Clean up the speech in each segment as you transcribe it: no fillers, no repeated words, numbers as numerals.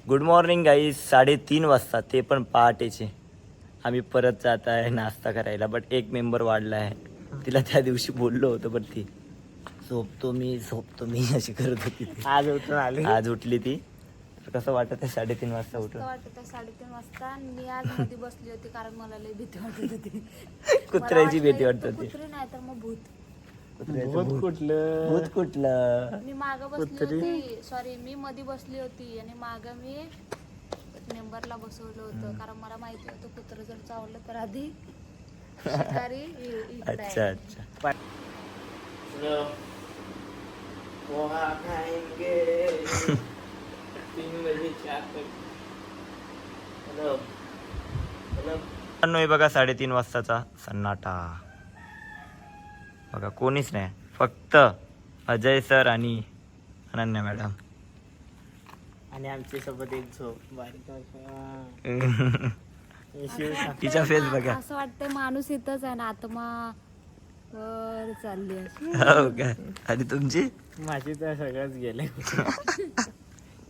Good morning guys. 3:30 वाजता, ते पण पहाटेचे. आम्ही परत जात आहे नाश्ता करायला. बट एक मेंबर वाढला आहे. तिला त्या दिवशी बोललो होतो पण ती झोपतो मी अशी करत होती ती. आज उठून आली. आज उठली ती. कसं वाटत आहे 3:30 वाजता उठून? वाटत 3:30 वाजता. मी आज मध्ये बसली होती कारण मला लई भीती वाटत होती. कुत्र्याची भीती वाटत होती. कुत्रे नाही तर मग भूत. भूत कुठलं? भूत कुठलं? मी माग बसली होती. सॉरी, मी मध्ये बसली होती आणि माग मी मेंबरला बसवलं होतं कारण मला माहिती होतं कुत्र जर चावलं तर आधी शिकारी इकडे आहे. अच्छा अच्छा. पोहा खाएंगे 3 बजे 4 तक. हॅलो हे बघा 3:30 वाजताचा सन्नाटा. बघा कोणीच नाही, फक्त अजय सर आणि अनन्या मॅडम. आणि आमच्या सोबत एक झोप बारीक तिचा फेस बघा. असं वाटतंय माणूस इथंच आहे ना, आत्मा वर चालली अशी. हो का? आणि तुमची? माझी तर सगळंच गेले.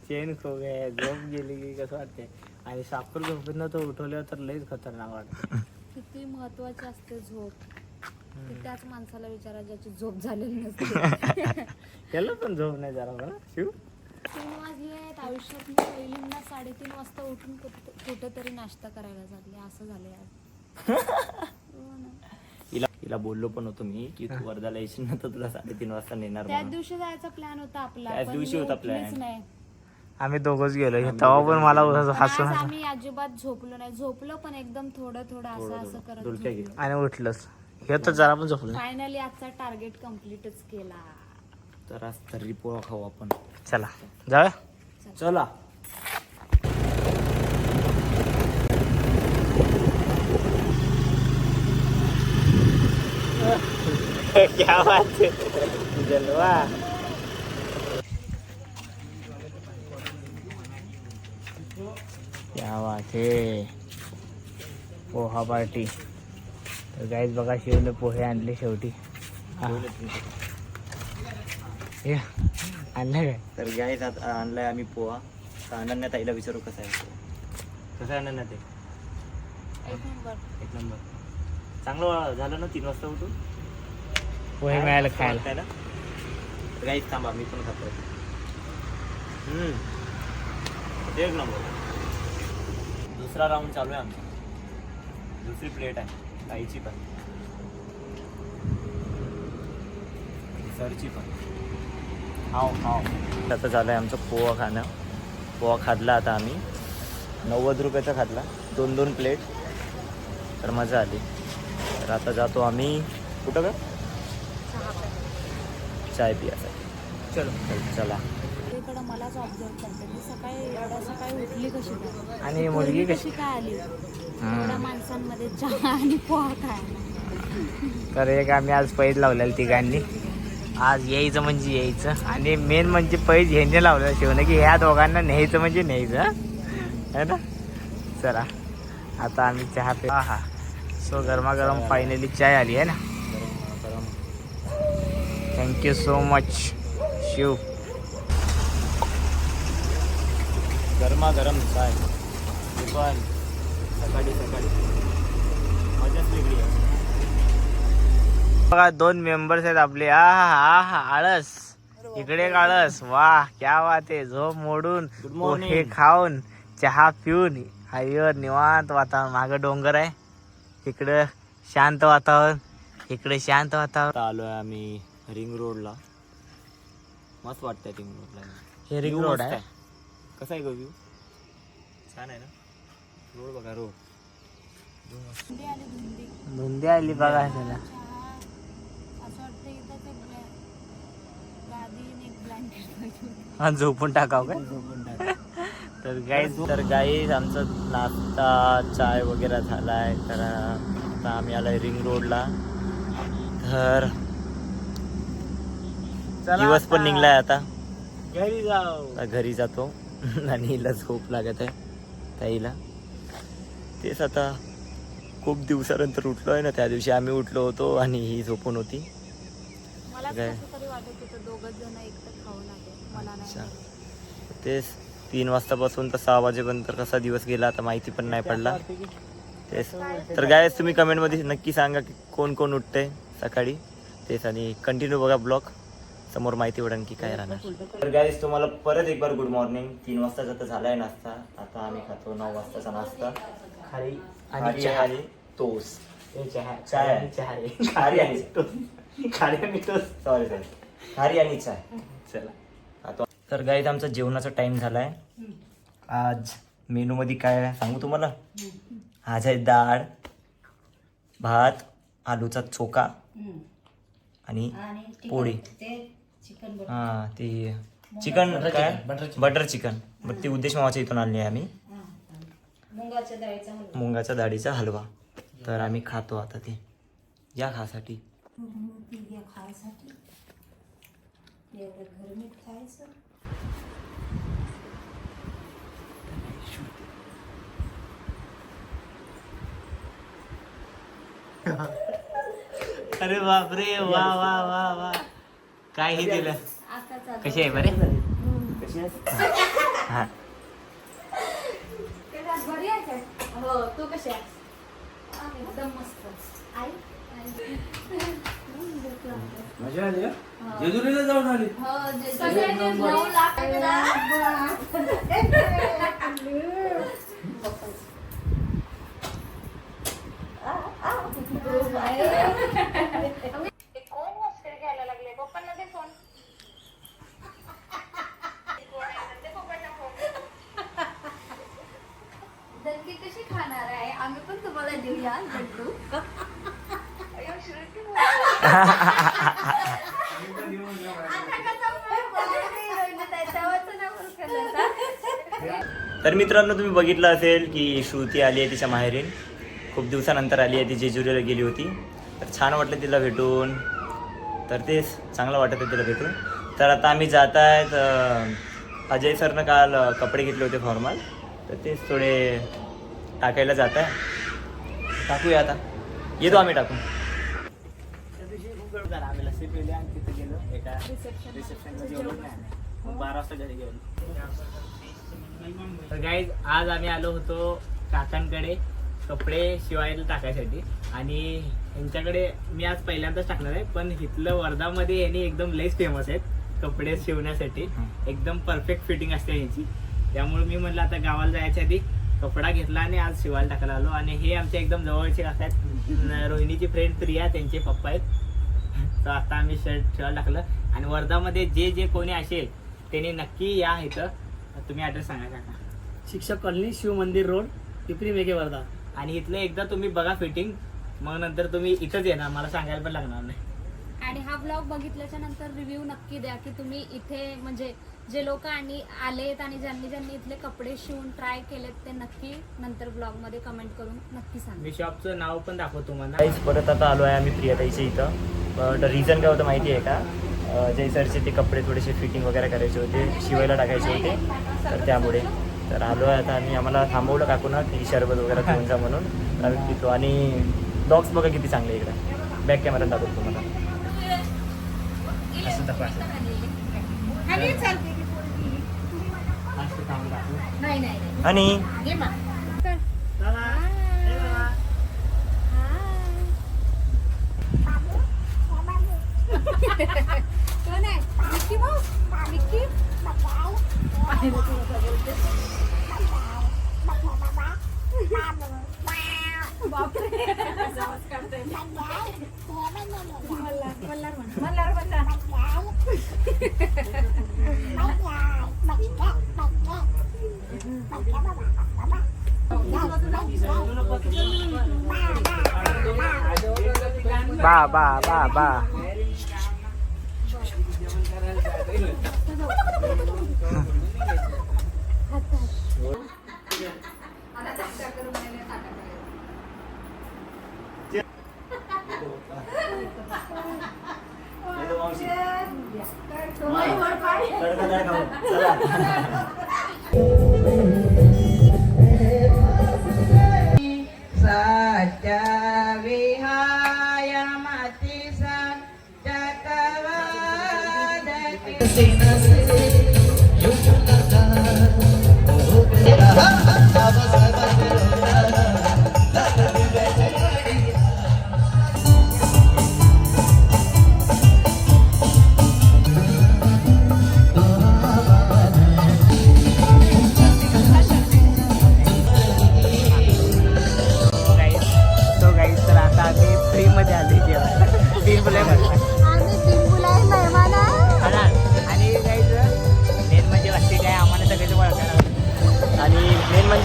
चेन खो गे, झोप गेली की कसं वाटते. आणि साखर झोपेतनं तो उठवल्यावर तर लईच खतरनाक वाटतं. किती महत्वाची असते झोप. ती त्याच माणसाला विचारा ज्याची झोप झालेली नसते. त्याला पण झोप नाही जरा बरं शिव. 3 वाजले आहेत. आयुष्यात मी पहिल्यांदा 3:30 वाजता उठून कुठेतरी नाश्ता करायला लागले. असं झालंय आज. तिला बोललो पण होतो मी की तू वर्धाला येशील ना तर तुला 3:30 वाजता नेणार त्याच म्हणून. दिवशी जायचा प्लॅन होता आपला. त्याच पण दिवशी मी होता उठलीच plan. नाही. आम्ही दोघंच गेलो तेव्हा पण मला हसून आज आम्ही अजिबात झोपलो नाही. झोपलो पण एकदम थोडं असं करत डुलक्या घे. आणि उठलंच. हे तर जरा पण झोपलं. फायनली आजचा टार्गेट कम्प्लीटच केला. तर आज तर्री पोहा खाऊ आपण. चला जाऊया. चला. क्या बात है. जलवा. क्या बात है. पोहा पार्टी. तर गाईज बघा शिवने पोहे आणले शेवटी. हे आणलं काय? तर गाईज आता आणलाय आम्ही पोहा. तर अनन्या ताईला विचारू कसा आहे तो. कसा आहे अनन्या ते? एक नंबर. एक नंबर. चांगलं झालं ना 3 वाजता उठून? पोहे मिळाले खायला. खायला. गाईज थांबा मी पण खातो. एक नंबर. दुसरा राऊंड चालू आहे आमचा. दुसरी प्लेट आहे ताईची पण, सरची पण. आता झालं आहे आमचं पोहा खाणं. पोहा खाल्ला आता आम्ही 90 रुपयाचा खाल्ला. 2 प्लेट. तर मजा आली. तर आता जातो आम्ही कुठं का चाय पियासाठी. चला. इकडं मलाच ऑब्झर्व करते. मी एवढ्या सकाळी उठली कशी काय? आणि मुलगी कशी काय आली एवढ्या माणसांमध्ये चहा आणि पोहा खायला? तर एक आम्ही आज पैज लावलेलं तिघांनी. आज यायचं म्हणजे यायचं. आणि मेन म्हणजे पैज ह्यांनी लावलेलं शिवनं की ह्या दोघांना न्यायचं म्हणजे न्यायचं है ना. चला आता आम्ही चहा पे. हा सो गरमागरम फायनली चाय आली आहे ना. Thank you so much Shiv. गरमागरम चाय. ते पण सकाळी मजाच वेगळी आहे. बघा 2 मेंबर्स आहेत आपले. हा आळस इकडे एक आळस. वा क्या बात आहे. झोप मोडून Good morning. पोहे खाऊन चहा पिऊन हायवर निवांत वातावरण. मागं डोंगर आहे, इकडं शांत वातावरण, इकडे शांत वातावरण. आता आलोय आम्ही रिंग रोडला. मस्त वाटतंय रिंग रोडला. हे रिंग View रोड मस्त आहे. कसा आहे गो व्ह्यू? छान आहे ना. रोड बघा रोड. धुंदी आली धुंदी. धुंदी आली बघा त्याला. चहा असं वाटतं इथं ते गादी आणि एक ब्लँकेट. हा झोपून टाकाव काय. तर गाईज आमचा नाश्ता चाय वगैरे झाला आहे. तर आता आम्ही आलोय रिंग रोडला. तर दिवस पण निघलाय आता. घरी जाऊ. आता घरी जातो आणि हिला झोप लागत आहे ताईला. तेच आता खूप दिवसानंतर उठलो आहे ना. त्या दिवशी आम्ही उठलो होतो आणि ही झोपून होती. मला काय? कसं तरी वाटत होतं दोघंच जण एकटं खाऊ लागेल. मला नाही. तेच 3 वाजतापासून तर 6 वाजेपर्यंत कसा दिवस गेला आता माहिती पण नाही पडला. तेच तर गायस तुम्ही कमेंटमध्ये नक्की सांगा की कोण कोण उठतंय सकाळी तेच, आणि कंटिन्यू बघा ब्लॉग, समोर माहिती पडेल की काय राहणार. तर गायस तुम्हाला परत एक बार गुड मॉर्निंग. 3 वाजताचा तर झालाय नाश्ता, आता आम्ही खातो 9 वाजताचा नाश्ता. खारी खारी आणि टोस्ट. चहा चाय आहे. चहा आहे. खारी आणि टोस्ट. खारी आणि टोस्ट. सॉरी खारी आणि चाय. चला आता तर गाईज आमचा जेवणाचा टाइम झालाय. आज मेनू मध्ये काय आहे सांगू तुम्हाला. आज आहे डाळ, भात, आलूचा चोखा आणि पोळी. हा ती चिकन काय बटर चिकन, बट ती उद्देश मामाच्या इथून आणली आहे आम्ही. मुंगाच्या डाळीचा हलवा. तर आम्ही खातो आता ते, या खासाठी. अरे बापरे, वा वा वा वा, काय हे दिलं. कशी आहे बरे. हा बरी आहे काय? हो, तू कशी आहे? एकदम मस्त. आई मजा आली का? जेजुरीला जाऊन आली. कोण मस्करी घ्यायला लागले? पप्पांना दे फोन. दणकी कशी खाणार आहे? आम्ही पण तुम्हाला देऊया लड्डू. तर मित्रांनो तुम्ही बघितलं असेल की श्रुती आली आहे तिच्या माहेरीन. खूप दिवसानंतर आली आहे, ती जेजुरीला गेली होती. तर छान वाटलं तिला भेटून, तर तेच चांगलं वाटत आहे तिला भेटून. तर आता आम्ही जात आहेत. अजय सरनं काल कपडे घेतले होते फॉर्मल, तर तेच थोडे टाकायला जात आहे. टाकूया आता, येतो आम्ही टाकून. आम्ही लस्सी पिली आणि तिथे गेलो एका रिसेप्शनला जेवलो नाही, मग 12 वाजता घरी गेलो. तर गाईज आज आम्ही आलो होतो काकांकडे कपडे शिवायला टाकायसाठी, आणि यांच्याकडे मी आज पहिल्यांदाच टाकणार आहे. पण इथलं वर्धामध्ये यांनी एकदम लेस फेमस आहेत कपडे शिवण्यासाठी. एकदम परफेक्ट फिटिंग असते यांची. त्यामुळे मी म्हटलं आता गावाला जायच्या आधी कपडा घेतला आणि आज शिवायला टाकायला आलो. आणि हे आमच्या एकदम जवळचे काका आहेत, रोहिणीची फ्रेंड प्रिया, त्यांचे पप्पा आहेत. तर आता आम्ही शर्ट शिवायला टाकलं. आणि वर्धामध्ये जे जे कोणी असेल त्यांनी नक्की या इथं. तुम्ही ॲड्रेस सांगा काका. शिक्षक कॉलनी, शिव मंदिर रोड, पिपरी मेघे, वर्धा. आणि इथलं एकदा तुम्ही बघा फिटिंग, मग नंतर तुम्ही इथंच येणार, मला सांगायला पण लागणार नाही. आणि हा ब्लॉग बघितल्याच्या नंतर रिव्ह्यू नक्की द्या की तुम्ही इथे म्हणजे जे लोक आणि आलेत आणि ज्यांनी ज्यांनी इथले कपडे शिवून ट्राय केलेत ते नक्की नंतर ब्लॉग मध्ये कमेंट करून नक्की सांगा. मी शॉपचं नाव पण दाखवतो तुम्हाला. काहीच परत आता आलो आहे आम्ही प्रियाताईच्या इथं. बट रिझन काय होतं माहिती आहे का, जय सरचे ते कपडे थोडेसे फिटिंग वगैरे करायचे होते, शिवायला टाकायचे होते, तर त्यामुळे तर आलो आहे आता आम्ही. आम्हाला थांबवलं काकू ना की शरबत वगैरे घेऊन जा म्हणून, आम्ही पितो. आणि डॉग्स बघा किती चांगले इकडे, बॅक कॅमेरा दाखवतो तुम्हाला. असं तपास आणि कोण आहे? Mickey Mouse? मिक्की? बापरे. मल्हार म्हणा. बा बा बा बा. Say,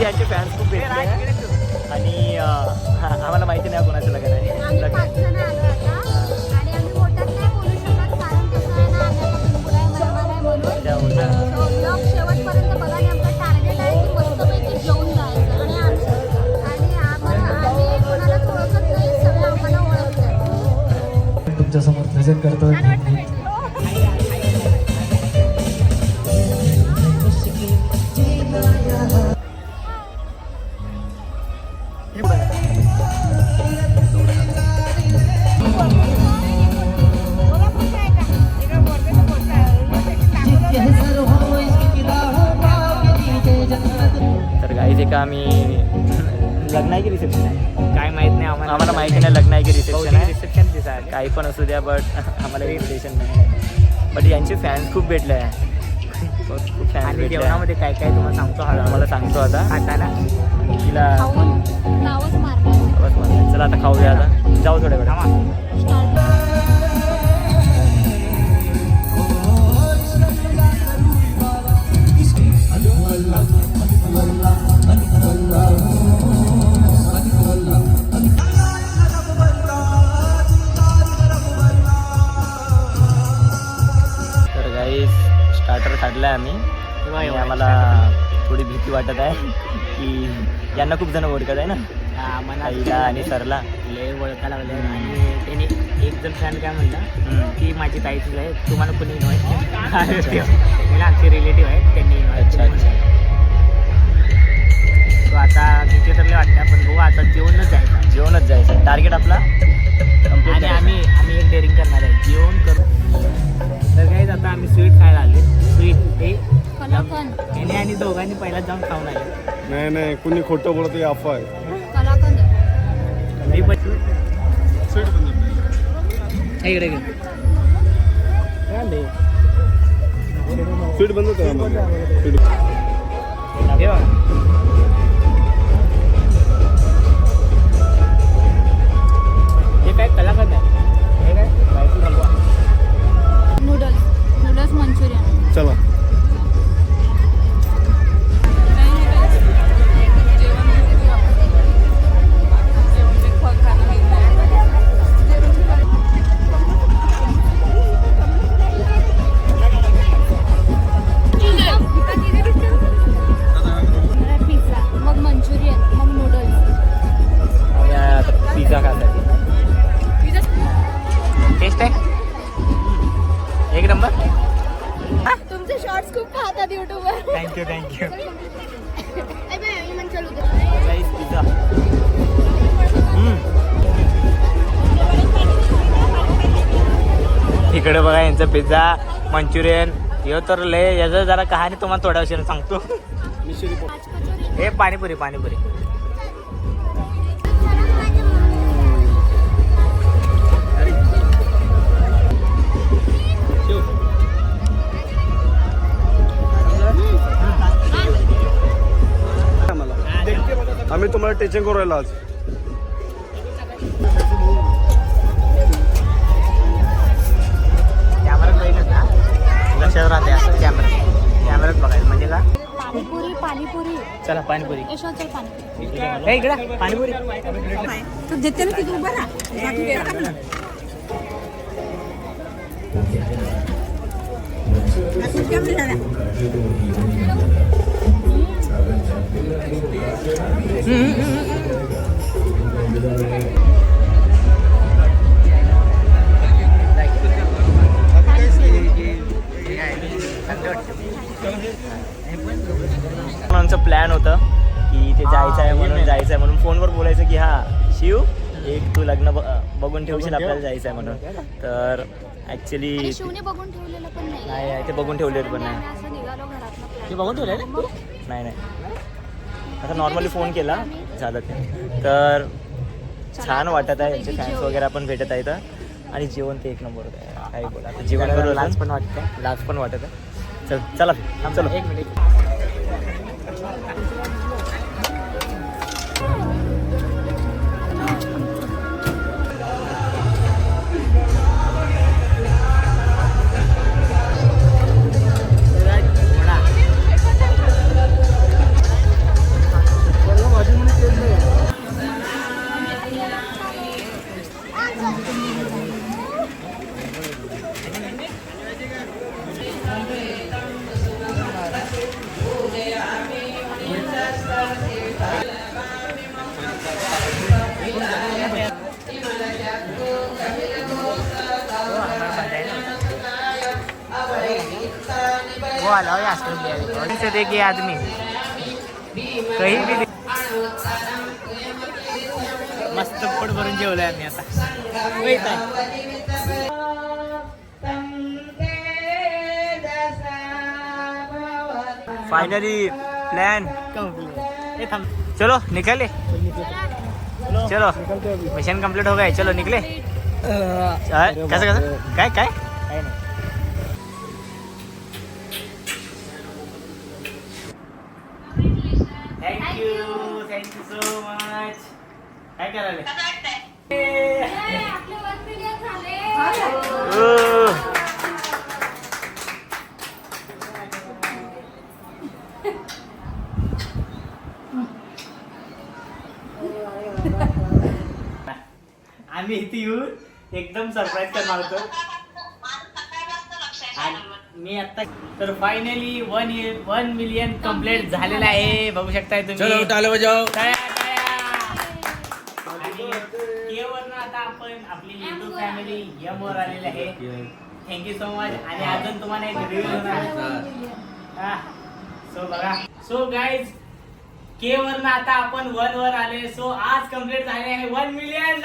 यांचे फॅन्स खूप भेटले आहे. आणि आम्हाला माहिती नाही कोणाचं लग्न आहे. आम्ही लग्न 5 जण आलो आता आणि आम्ही मोठ्यात नाही बोलू शकत कारण कसं आहे ना आम्ही आता मुंबई मेहमान आहे म्हणून त्या होत्या. ब्लॉग शेवटपर्यंत बघा आणि आमचं टार्गेट आहे की मस्तपैकी जेवून जायचं आणि आम्ही कोणालाच ओळखत नाही, सगळे आम्हाला ओळखतात. तुमच्या समोर प्रेझेंट करतो. छान वाटतं भेटून. तर गाईज एका आम्ही लग्न आहे की रिसेप्शन आहे काय माहित नाही आम्हाला. आम्हाला माहिती नाही लग्न आहे की रिसेप्शन आहे. रिसेप्शन दिसत आहे. काही पण असू द्या बट आम्हाला इन्व्हिटेशन नाही. बट यांचे फॅन्स खूप भेटले आहे. खूप फॅन्स आणि भेटले आहे. जेवणामध्ये काय काय तुम्हाला सांगतो आम्हाला सांगतो आता खाताना. तिला खाऊन नावच मारणार. बस म्हणलं चला आता खाऊया आता जाऊ थोड्या वेळ तर गाईस स्टार्टर काढलाय आम्ही आणि आम्हाला थोडी भीती वाटत आहे की यांना खूप जण ओळखत आहे ना आईला आणि सरला. लय ओळखा लागले आणि त्याने एक जण फॅन काय म्हणला की माझी ताईच आहे तुम्हाला कोणी इन्व्हाइट आमचे रिलेटिव्ह आहेत त्यांनी इन्व्हाइट. अच्छा. तो आता तिथे तर लय वाटतं पण बघू आता जेवणच जायचं. जेवणच जायचं टार्गेट आपला complete आणि करायचा. आम्ही एक डेअरिंग करणार आहे जेवण करू. तर काहीच आता आम्ही स्वीट खायला आले. स्वीट हे कलाकंद. याने आणि दोघांनी पहिला जाऊन खाऊन आले. नाही कुणी खोटं बोलत हे अफवा आहे. कलाकंद. मी पण इकडे घे. स्वीट बंद करा मला. स्वीट हे बघा. हे काय कलाकंद आहे. हे काय बायको हलवा. Noodles manchurian. चला पिझ्झा मग मंचुरियन मग नूडल्स. आणि आता पिझ्झा खासाठी टेस्ट आहे एक नंबर. तुमचे शॉर्ट्स खूप पाहतात युट्यूबवर. Thank you thank you. पिझ्झा इकडे बघा यांचं पिझ्झा मंचुरियन हे तर लय याचं जरा कहाणी तुम्हाला थोड्या वेळ सांगतो. हे पाणीपुरी पाणीपुरी. आम्ही तुम्हाला टेचिंग करू राहिलो आज. कॅमेरात बघितलं ना लक्षात राहते असं कॅमेरात बघायचं म्हणजे का. पाणीपुरी. चला पाणीपुरी. यशवंत चल पाणीपुरी. हे इकडं पाणीपुरी. तू देते ना तिथे उभा राहा बाकी गेला का म्हणा असं केम नाही झालं. आमचं प्लॅन होतं की ते जायचं आहे म्हणून फोनवर बोलायचं की हा शिव एक तू लग्न बघून ठेवशील आपल्याला जायचं आहे म्हणून. तर ॲक्च्युली आणि शिवने बघून ठेवलेलं पण नाही. नाही ते बघून ठेवलेलं पण नाही. आम्ही असं निघालो घरातनं. ते बघून ठेवलंय ना? नाही आता नॉर्मली फोन केला झालं ते. तर छान वाटत आहे यांचे फॅन्स वगैरे पण भेटत आहेत आणि जेवण ते एक नंबर होतं आहे. काही बोला आता जेवण करू लाज पण वाटतं. लाज पण वाटत आहे. चला चलो. एक मिनिट. वाला हो ऑस्ट्रेलिया और से देखिए आदमी कहीं भी मस्त पोट भरून जेवलोय आम्ही आता फायनली प्लॅन चलो निकले चलो मिशन कंप्लीट हो गए चलो निकले कसं कसं काय काय थँक्यू सो मच काय करायला आपले 1 मिलियन झाले. आम्ही इथे येऊन एकदम सरप्राईज करणार होतो आणि मी आता तर फायनली 1 मिलियन कम्प्लीट झालेला आहे बघू शकताय तुम्ही टाळ्या वाजव. आणि केवरनं आता आपण आपली युट्यूब फॅमिली यम वर आलेली आहे थँक्यू सो मच आणि अजून तुम्हाला एक रिव्ह्यू होणार सो बघा सो गाईज के वरनं आता आपण 1 वर आले सो आज कम्प्लीट झाले आहे 1 मिलियन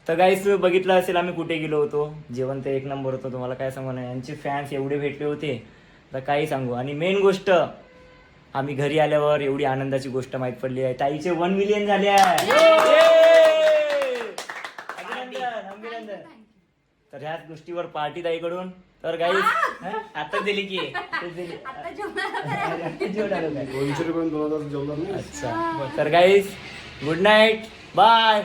तर गाईस बघितलं असेल आम्ही कुठे गेलो होतो. जेवण तर एक नंबर होतं, तुम्हाला काय सांगू ना. यांचे फॅन्स एवढे भेटले होते तर काही सांगू. आणि मेन गोष्ट आम्ही घरी आल्यावर एवढी आनंदाची गोष्ट माहीत पडली आहे, ताईचे 1 मिलियन झाले आहे. अभिनंदन. तर ह्याच गोष्टीवर पार्टी ताईकडून. तर गाईस आता दिली की आता जेवणाला ₹200 जेवणार नाही. अच्छा तर गाईस गुड नाईट बाय.